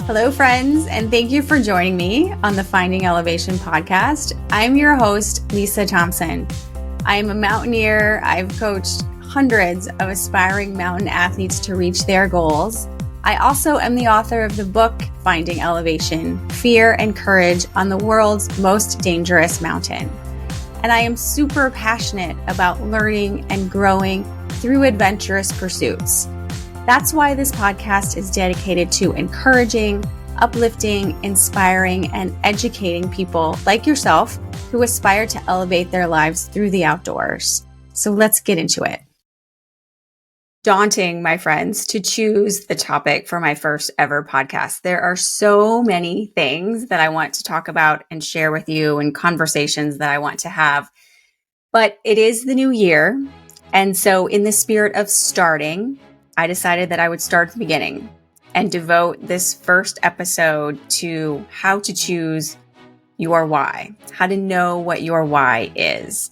Hello, friends, and thank you for joining me on the Finding Elevation podcast. I'm your host, Lisa Thompson. I am a mountaineer. I've coached hundreds of aspiring mountain athletes to reach their goals. I also am the author of the book, Finding Elevation, Fear and Courage on the World's Most Dangerous Mountain. And I am super passionate about learning and growing through adventurous pursuits. That's why this podcast is dedicated to encouraging, uplifting, inspiring, and educating people like yourself who aspire to elevate their lives through the outdoors. So let's get into it. Daunting, my friends, to choose the topic for my first ever podcast. There are so many things that I want to talk about and share with you and conversations that I want to have. But it is the new year. And so in the spirit of starting, I decided that I would start at the beginning and devote this first episode to how to choose your why, how to know what your why is.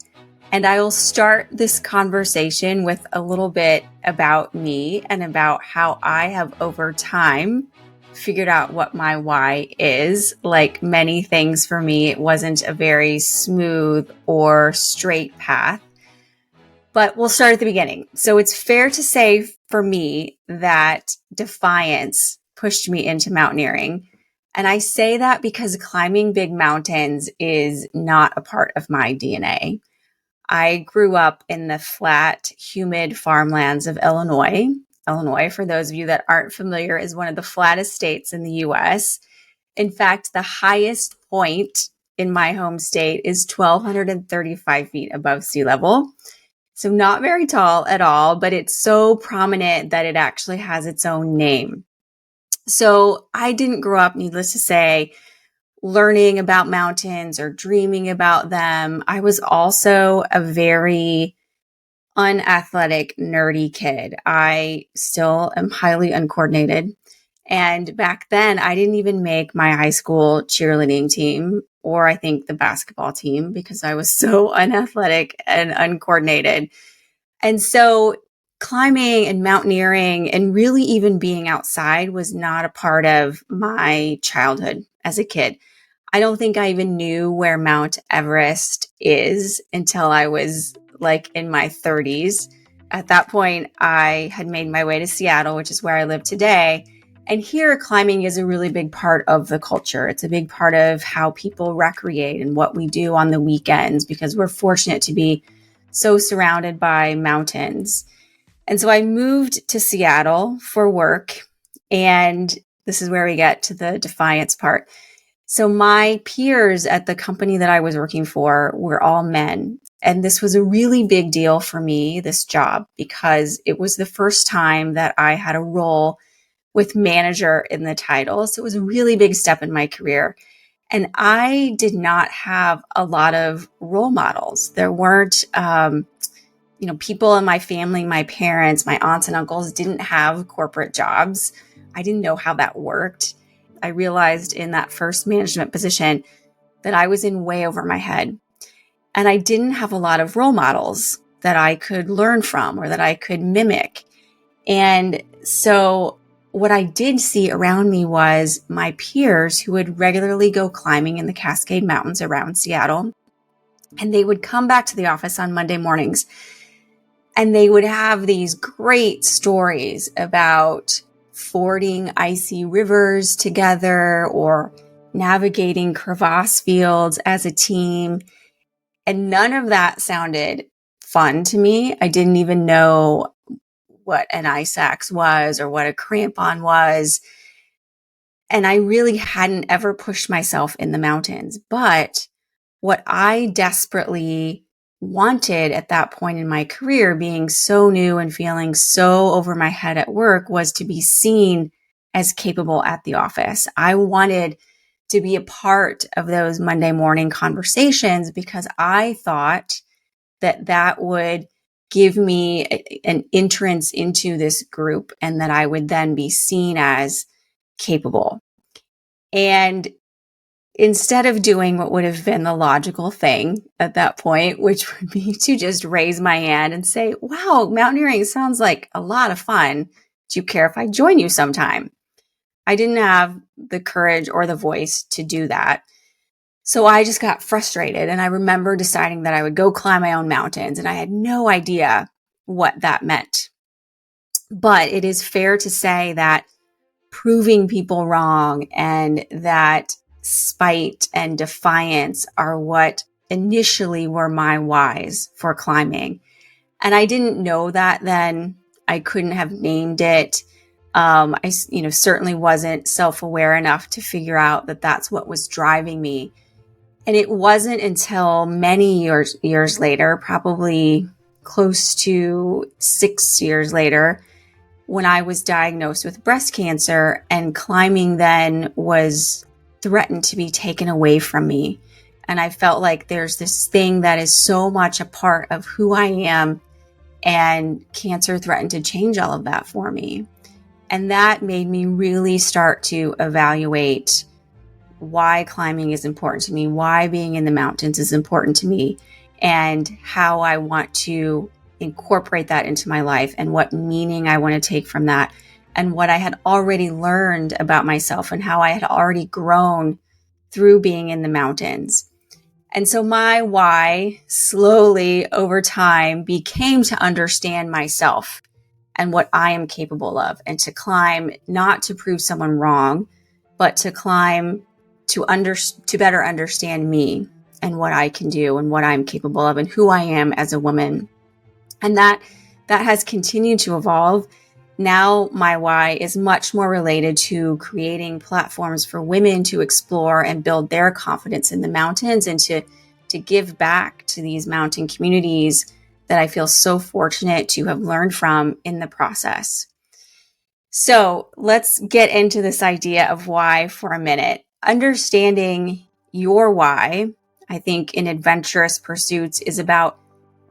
And I will start this conversation with a little bit about me and about how I have over time figured out what my why is. Like many things for me, it wasn't a very smooth or straight path. But we'll start at the beginning. So it's fair to say for me that defiance pushed me into mountaineering. And I say that because climbing big mountains is not a part of my DNA. I grew up in the flat, humid farmlands of Illinois. Illinois, for those of you that aren't familiar, is one of the flattest states in the U.S. In fact, the highest point in my home state is 1,235 feet above sea level. So not very tall at all, but it's so prominent that it actually has its own name. So I didn't grow up, needless to say, learning about mountains or dreaming about them. I was also a very unathletic, nerdy kid. I still am highly uncoordinated. And back then, I didn't even make my high school cheerleading team, or I think the basketball team, because I was so unathletic and uncoordinated. And so climbing and mountaineering and really even being outside was not a part of my childhood as a kid. I don't think I even knew where Mount Everest is until I was like in my 30s. At that point, I had made my way to Seattle, which is where I live today. And here, climbing is a really big part of the culture. It's a big part of how people recreate and what we do on the weekends, because we're fortunate to be so surrounded by mountains. And so I moved to Seattle for work. And this is where we get to the defiance part. So my peers at the company that I was working for were all men. And this was a really big deal for me, this job, because it was the first time that I had a role with manager in the title. So it was a really big step in my career. And I did not have a lot of role models. There weren't, people in my family, my parents, my aunts and uncles didn't have corporate jobs. I didn't know how that worked. I realized in that first management position that I was in way over my head. And I didn't have a lot of role models that I could learn from or that I could mimic. And so what I did see around me was my peers who would regularly go climbing in the Cascade Mountains around Seattle. And they would come back to the office on Monday mornings and they would have these great stories about fording icy rivers together or navigating crevasse fields as a team. And none of that sounded fun to me. I didn't even know what an ice axe was or what a crampon was. And I really hadn't ever pushed myself in the mountains. But what I desperately wanted at that point in my career, being so new and feeling so over my head at work, was to be seen as capable at the office. I wanted to be a part of those Monday morning conversations because I thought that that would give me an entrance into this group and that I would then be seen as capable. And instead of doing what would have been the logical thing at that point, which would be to just raise my hand and say, wow, mountaineering sounds like a lot of fun. Do you care if I join you sometime? I didn't have the courage or the voice to do that. So I just got frustrated. And I remember deciding that I would go climb my own mountains. And I had no idea what that meant. But it is fair to say that proving people wrong and that spite and defiance are what initially were my whys for climbing. And I didn't know that then. I couldn't have named it. I certainly wasn't self-aware enough to figure out that that's what was driving me. And it wasn't until many years later, probably close to 6 years later, when I was diagnosed with breast cancer, and climbing then was threatened to be taken away from me. And I felt like there's this thing that is so much a part of who I am, and cancer threatened to change all of that for me. And that made me really start to evaluate why climbing is important to me, why being in the mountains is important to me, and how I want to incorporate that into my life, and what meaning I want to take from that, and what I had already learned about myself, and how I had already grown through being in the mountains. And so my why slowly over time became to understand myself and what I am capable of, and to climb not to prove someone wrong, but to climb to better understand me and what I can do and what I'm capable of and who I am as a woman. And that has continued to evolve. Now my why is much more related to creating platforms for women to explore and build their confidence in the mountains, and to give back to these mountain communities that I feel so fortunate to have learned from in the process. So let's get into this idea of why for a minute. Understanding your why, I think, in adventurous pursuits is about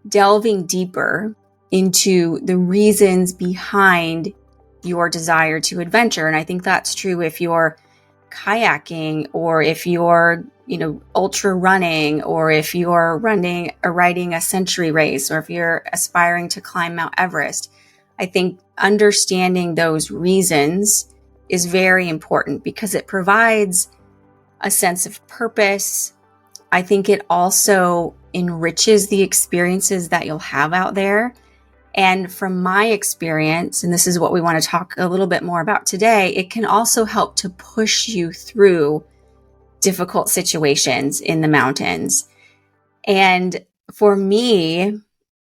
delving deeper into the reasons behind your desire to adventure. And I think that's true if you're kayaking, or if you're, ultra running, or if you're riding a century race, or if you're aspiring to climb Mount Everest. I think understanding those reasons is very important, because it provides a sense of purpose. I think it also enriches the experiences that you'll have out there. And from my experience, and this is what we want to talk a little bit more about today, it can also help to push you through difficult situations in the mountains. And for me,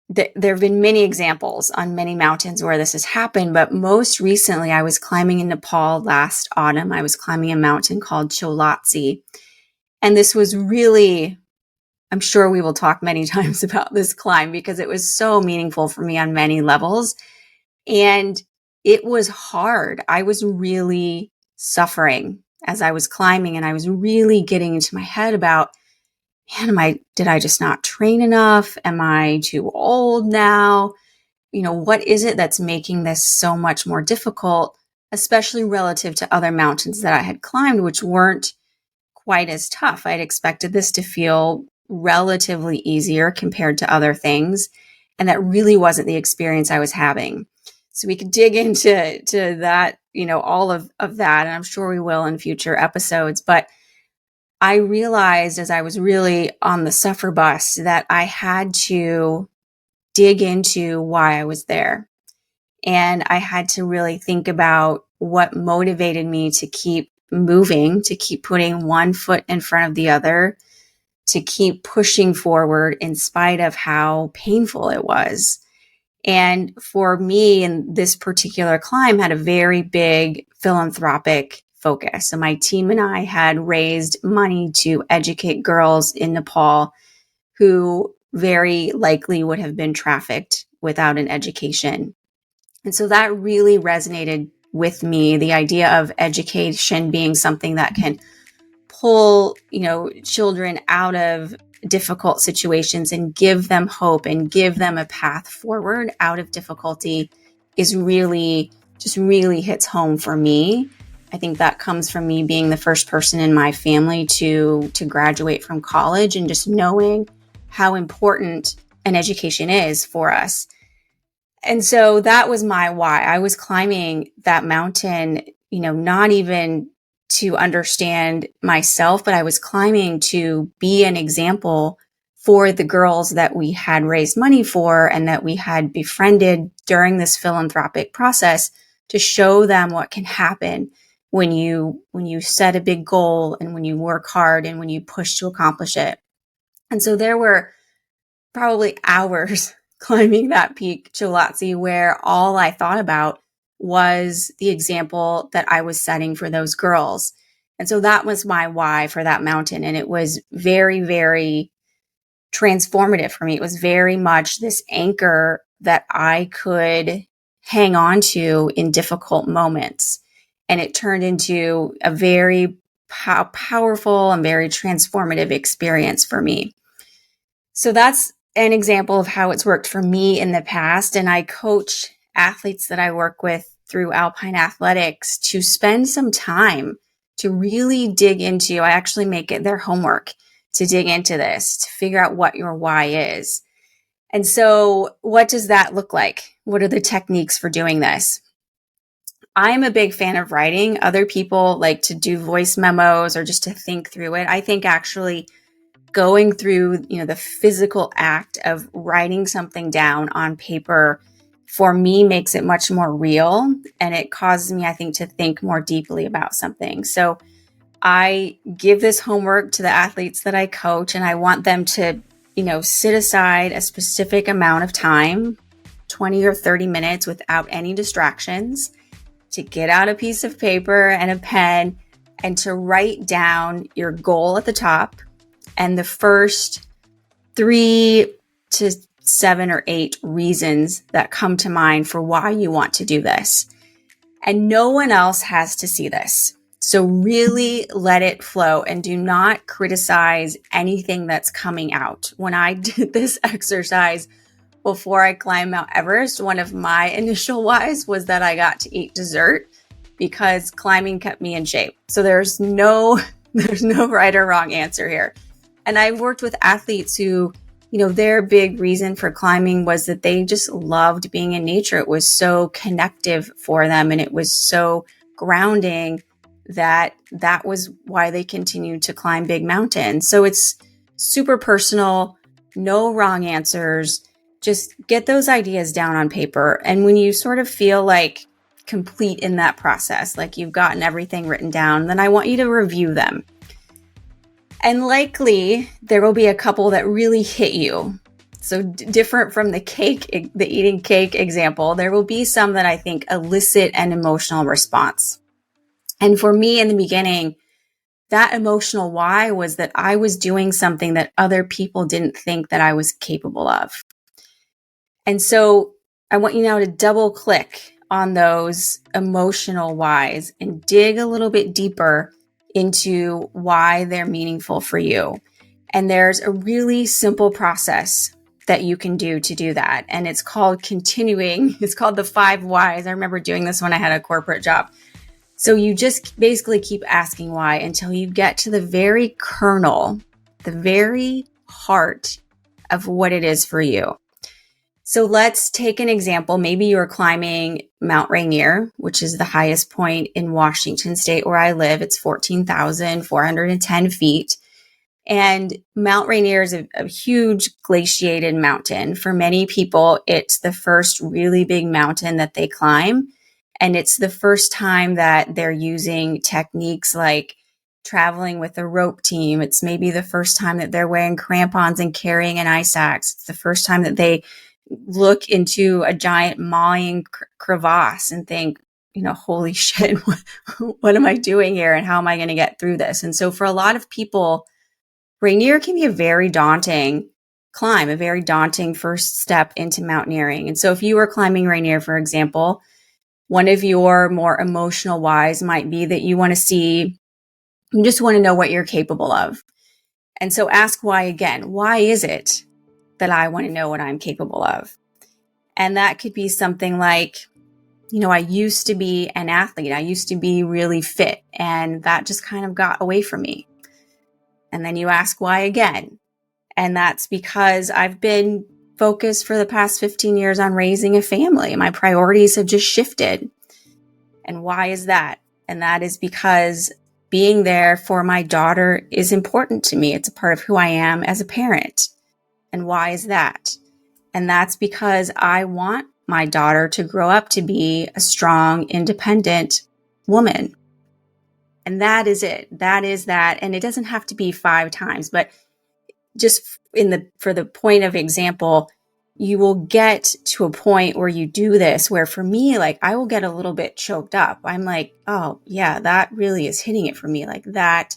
there have been many examples on many mountains where this has happened, but most recently I was climbing in Nepal last autumn. I was climbing a mountain called Cholatsi. And this was really, I'm sure we will talk many times about this climb, because it was so meaningful for me on many levels. And it was hard. I was really suffering as I was climbing, and I was really getting into my head about, man, did I just not train enough? Am I too old now? What is it that's making this so much more difficult, especially relative to other mountains that I had climbed, which weren't quite as tough. I'd expected this to feel relatively easier compared to other things. And that really wasn't the experience I was having. So we could dig into that, all of that. And I'm sure we will in future episodes. But I realized as I was really on the suffer bus that I had to dig into why I was there. And I had to really think about what motivated me to keep moving, to keep putting one foot in front of the other, to keep pushing forward in spite of how painful it was. And for me, in this particular climb, had a very big philanthropic focus. So my team and I had raised money to educate girls in Nepal who very likely would have been trafficked without an education. And so that really resonated with me, the idea of education being something that can pull, children out of difficult situations and give them hope and give them a path forward out of difficulty is really hits home for me. I think that comes from me being the first person in my family to graduate from college, and just knowing how important an education is for us. And so that was my why. I was climbing that mountain not even to understand myself, but I was climbing to be an example for the girls that we had raised money for and that we had befriended during this philanthropic process, to show them what can happen when you set a big goal and when you work hard and when you push to accomplish it. And so there were probably hours climbing that peak, Cholotze, where all I thought about was the example that I was setting for those girls. And so that was my why for that mountain. And it was very, very transformative for me. It was very much this anchor that I could hang on to in difficult moments. And it turned into a very powerful and very transformative experience for me. So that's an example of how it's worked for me in the past. And I coach athletes that I work with through Alpine Athletics to spend some time to really dig into. I actually make it their homework to dig into this, to figure out what your why is. And so what does that look like? What are the techniques for doing this? I'm a big fan of writing. Other people like to do voice memos or just to think through it. I think actually going through, the physical act of writing something down on paper, for me, makes it much more real. And it causes me, I think, to think more deeply about something. So I give this homework to the athletes that I coach, and I want them to, sit aside a specific amount of time, 20 or 30 minutes without any distractions, to get out a piece of paper and a pen and to write down your goal at the top and the first 3 to 7 or 8 reasons that come to mind for why you want to do this. And no one else has to see this. So really let it flow and do not criticize anything that's coming out. When I did this exercise before I climbed Mount Everest, one of my initial whys was that I got to eat dessert because climbing kept me in shape. So there's no right or wrong answer here. And I've worked with athletes who, their big reason for climbing was that they just loved being in nature. It was so connective for them and it was so grounding that was why they continued to climb big mountains. So it's super personal, no wrong answers. Just get those ideas down on paper. And when you sort of feel like complete in that process, like you've gotten everything written down, then I want you to review them. And likely there will be a couple that really hit you. So different from the eating cake example, there will be some that I think elicit an emotional response. And for me in the beginning, that emotional why was that I was doing something that other people didn't think that I was capable of. And so I want you now to double click on those emotional whys and dig a little bit deeper into why they're meaningful for you. And there's a really simple process that you can do to do that. And it's called continuing. It's called the 5 whys. I remember doing this when I had a corporate job. So you just basically keep asking why until you get to the very kernel, the very heart of what it is for you. So let's take an example. Maybe you're climbing Mount Rainier, which is the highest point in Washington State where I live. It's 14,410 feet. And Mount Rainier is a huge glaciated mountain. For many people, it's the first really big mountain that they climb. And it's the first time that they're using techniques like traveling with a rope team. It's maybe the first time that they're wearing crampons and carrying an ice axe. It's the first time that they look into a giant mawing crevasse and think, holy shit, what am I doing here? And how am I going to get through this? And so for a lot of people, Rainier can be a very daunting climb, a very daunting first step into mountaineering. And so if you were climbing Rainier, for example, one of your more emotional whys might be that you just want to know what you're capable of. And so ask why again. Why is it that I want to know what I'm capable of? And that could be something like, I used to be an athlete. I used to be really fit, and that just kind of got away from me. And then you ask why again. And that's because I've been focused for the past 15 years on raising a family. My priorities have just shifted. And why is that? And that is because being there for my daughter is important to me. It's a part of who I am as a parent. And why is that? And that's because I want my daughter to grow up to be a strong, independent woman. And that is it. That is that. And it doesn't have to be 5 times, but just for the point of example, you will get to a point where you do this, where for me, like, I will get a little bit choked up. I'm like, oh yeah, that really is hitting it for me. Like, that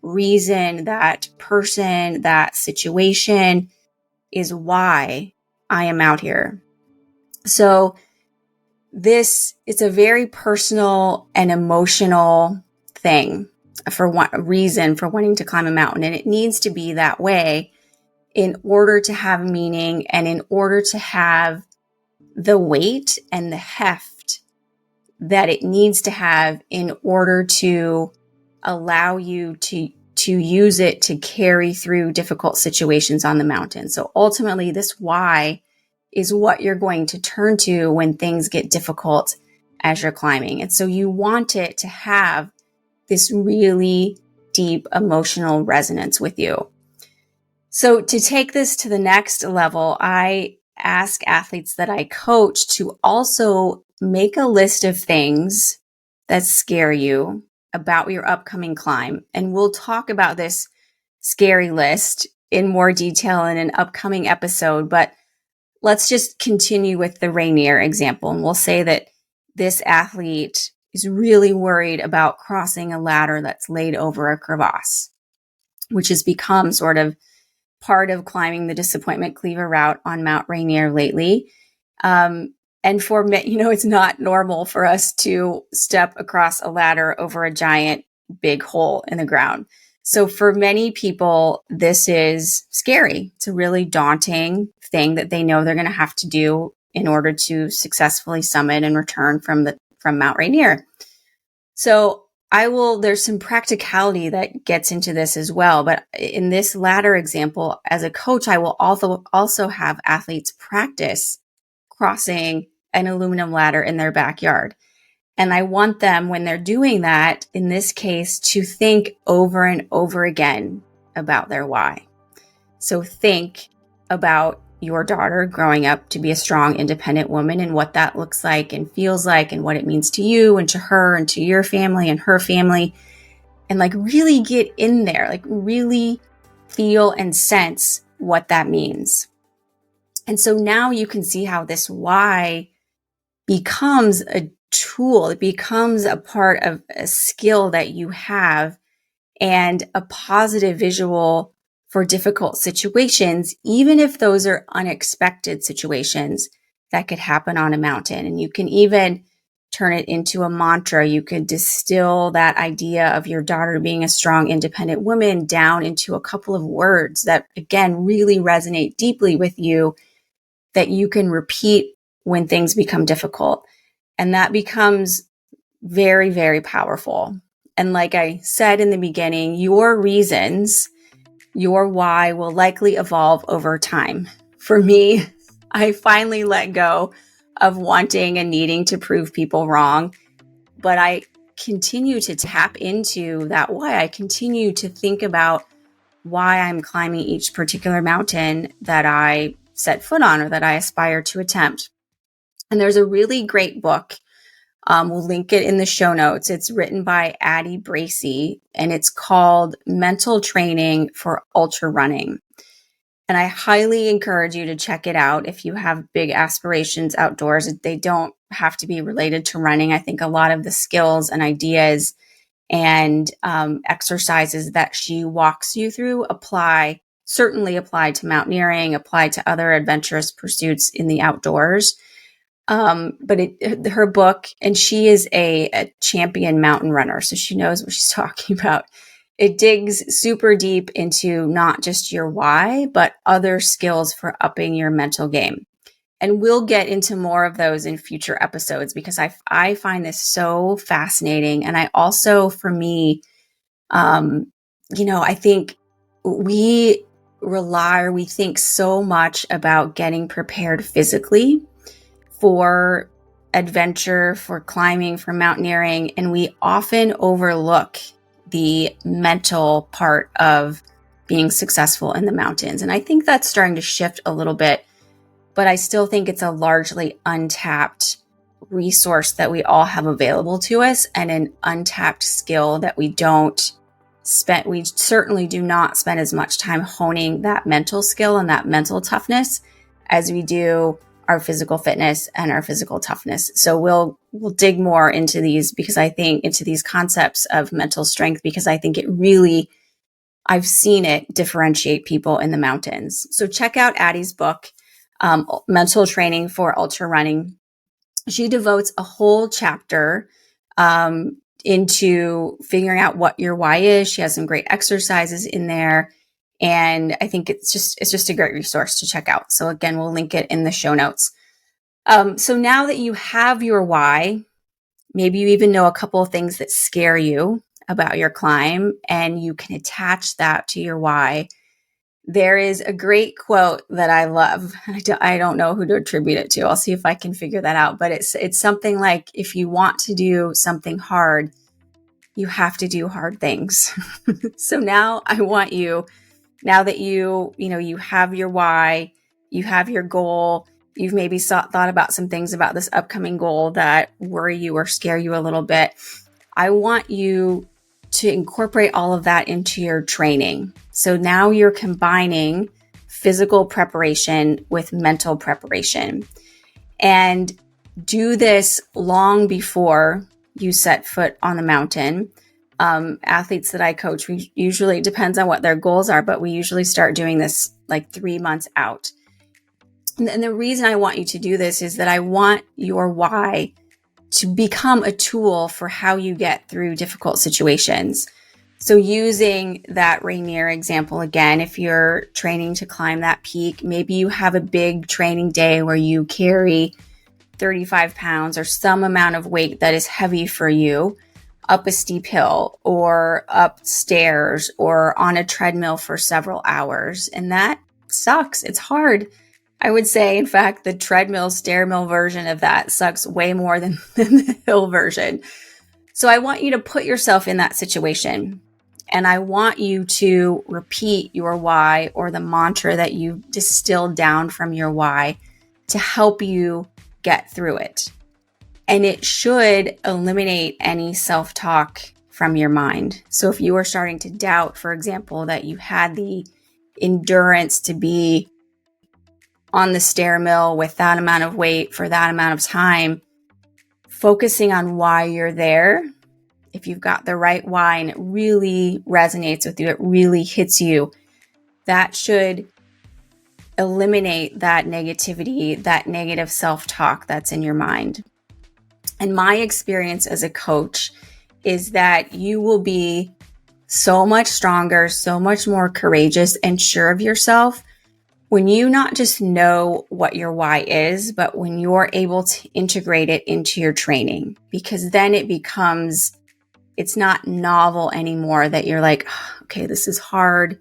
reason, that person, that situation is why I am out here. So it's a very personal and emotional thing for one reason for wanting to climb a mountain. And it needs to be that way in order to have meaning and in order to have the weight and the heft that it needs to have in order to allow you to use it to carry through difficult situations on the mountain. So ultimately, this why is what you're going to turn to when things get difficult as you're climbing. And so you want it to have this really deep emotional resonance with you. So to take this to the next level, I ask athletes that I coach to also make a list of things that scare you about your upcoming climb. And we'll talk about this scary list in more detail in an upcoming episode, but let's just continue with the Rainier example. And we'll say that this athlete is really worried about crossing a ladder that's laid over a crevasse, which has become sort of part of climbing the Disappointment Cleaver route on Mount Rainier lately. And for me, it's not normal for us to step across a ladder over a giant big hole in the ground. So for many people, this is scary. It's a really daunting thing that they know they're going to have to do in order to successfully summit and return from Mount Rainier. So there's some practicality that gets into this as well. But in this ladder example, as a coach, I will also have athletes practice crossing an aluminum ladder in their backyard. And I want them, when they're doing that, in this case, to think over and over again about their why. So think about your daughter growing up to be a strong, independent woman and what that looks like and feels like and what it means to you and to her and to your family and her family. And like really get in there, like really feel and sense what that means. And so now you can see how this why becomes a tool. It becomes a part of a skill that you have and a positive visual for difficult situations, even if those are unexpected situations that could happen on a mountain. And you can even turn it into a mantra. You could distill that idea of your daughter being a strong, independent woman down into a couple of words that, again, really resonate deeply with you, that you can repeat when things become difficult. And that becomes very, very powerful. And like I said in the beginning, your reasons, your why will likely evolve over time. For me, I finally let go of wanting and needing to prove people wrong, but I continue to tap into that why. I continue to think about why I'm climbing each particular mountain that I set foot on or that I aspire to attempt. And there's a really great book. We'll link it in the show notes. It's written by Addie Bracey, and it's called Mental Training for Ultra Running. And I highly encourage you to check it out if you have big aspirations outdoors. They don't have to be related to running. I think a lot of the skills and ideas and exercises that she walks you through certainly apply to mountaineering, apply to other adventurous pursuits in the outdoors. But her book, and she is a champion mountain runner, so she knows what she's talking about. It digs super deep into not just your why, but other skills for upping your mental game. And we'll get into more of those in future episodes because I find this so fascinating. And I also, for me, I think we think so much about getting prepared physically for adventure, for climbing, for mountaineering, and we often overlook the mental part of being successful in the mountains. And I think that's starting to shift a little bit, but I still think it's a largely untapped resource that we all have available to us, and an untapped skill that we certainly do not spend as much time honing that mental skill and that mental toughness as we do our physical fitness and our physical toughness. So we'll dig more into these into these concepts of mental strength, because I think I've seen it differentiate people in the mountains. So check out Addie's book, Mental Training for Ultra Running. She devotes a whole chapter into figuring out what your why is. She has some great exercises in there. And I think it's just a great resource to check out. So again, we'll link it in the show notes. So now that you have your why, maybe you even know a couple of things that scare you about your climb, and you can attach that to your why. There is a great quote that I love. I don't know who to attribute it to. I'll see if I can figure that out. But it's something like, if you want to do something hard, you have to do hard things. So now I want you, now that you have your why, you have your goal, you've maybe thought about some things about this upcoming goal that worry you or scare you a little bit. I want you to incorporate all of that into your training. So now you're combining physical preparation with mental preparation, and do this long before you set foot on the mountain. Athletes that I coach, we usually, it depends on what their goals are, but we usually start doing this like 3 months out. And the reason I want you to do this is that I want your why to become a tool for how you get through difficult situations. So using that Rainier example again, if you're training to climb that peak, maybe you have a big training day where you carry 35 pounds or some amount of weight that is heavy for you up a steep hill or upstairs or on a treadmill for several hours. And that sucks. It's hard. I would say, in fact, the treadmill, stair mill version of that sucks way more than the hill version. So I want you to put yourself in that situation. And I want you to repeat your why, or the mantra that you distilled down from your why, to help you get through it. And it should eliminate any self-talk from your mind. So if you are starting to doubt, for example, that you had the endurance to be on the stair mill with that amount of weight for that amount of time, focusing on why you're there, if you've got the right why and it really resonates with you, it really hits you, that should eliminate that negativity, that negative self-talk that's in your mind. And my experience as a coach is that you will be so much stronger, so much more courageous and sure of yourself when you not just know what your why is, but when you're able to integrate it into your training, because then it's not novel anymore that you're like, oh, okay, this is hard.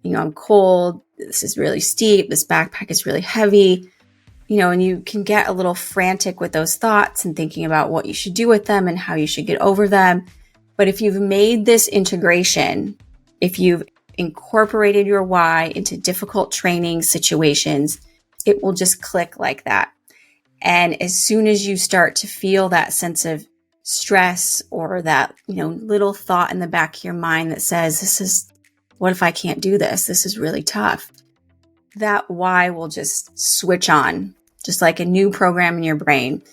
I'm cold. This is really steep. This backpack is really heavy. And you can get a little frantic with those thoughts and thinking about what you should do with them and how you should get over them. But if you've made this integration, if you've incorporated your why into difficult training situations, it will just click like that. And as soon as you start to feel that sense of stress or that, little thought in the back of your mind that says, what if I can't do this? This is really tough. That why will just switch on, just like a new program in your brain.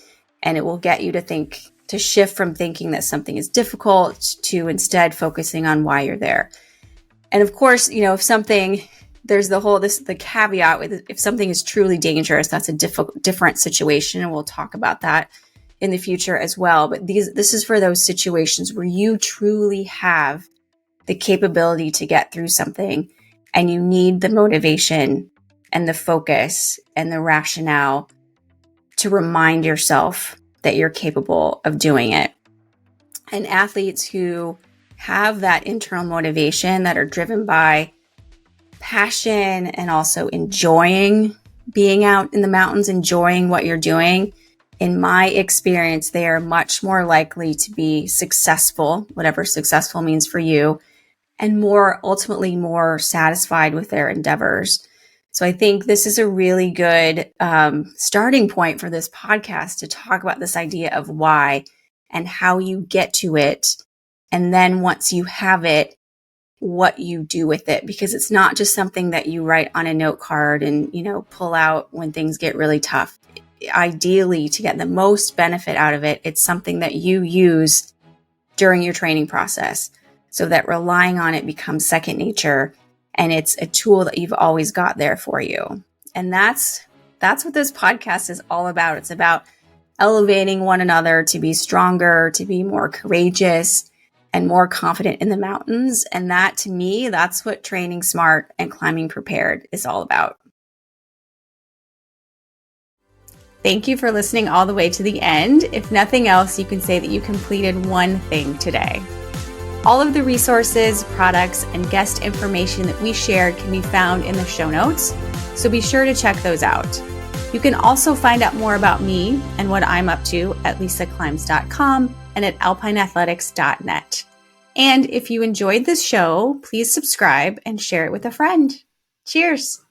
And it will get you to shift from thinking that something is difficult to instead focusing on why you're there. And of course, if something, there's the caveat with, if something is truly dangerous, that's a different situation. And we'll talk about that in the future as well. But this is for those situations where you truly have the capability to get through something and you need the motivation and the focus and the rationale to remind yourself that you're capable of doing it. And athletes who have that internal motivation, that are driven by passion and also enjoying being out in the mountains, enjoying what you're doing, in my experience, they are much more likely to be successful, whatever successful means for you, and ultimately more satisfied with their endeavors. So I think this is a really good starting point for this podcast to talk about this idea of why and how you get to it. And then once you have it, what you do with it, because it's not just something that you write on a note card and, pull out when things get really tough. Ideally, to get the most benefit out of it, it's something that you use during your training process so that relying on it becomes second nature and it's a tool that you've always got there for you. And that's what this podcast is all about. It's about elevating one another to be stronger, to be more courageous and more confident in the mountains. And that, to me, that's what training smart and climbing prepared is all about. Thank you for listening all the way to the end. If nothing else, you can say that you completed one thing today. All of the resources, products, and guest information that we shared can be found in the show notes, so be sure to check those out. You can also find out more about me and what I'm up to at lisaclimbs.com and at alpineathletics.net. And if you enjoyed this show, please subscribe and share it with a friend. Cheers!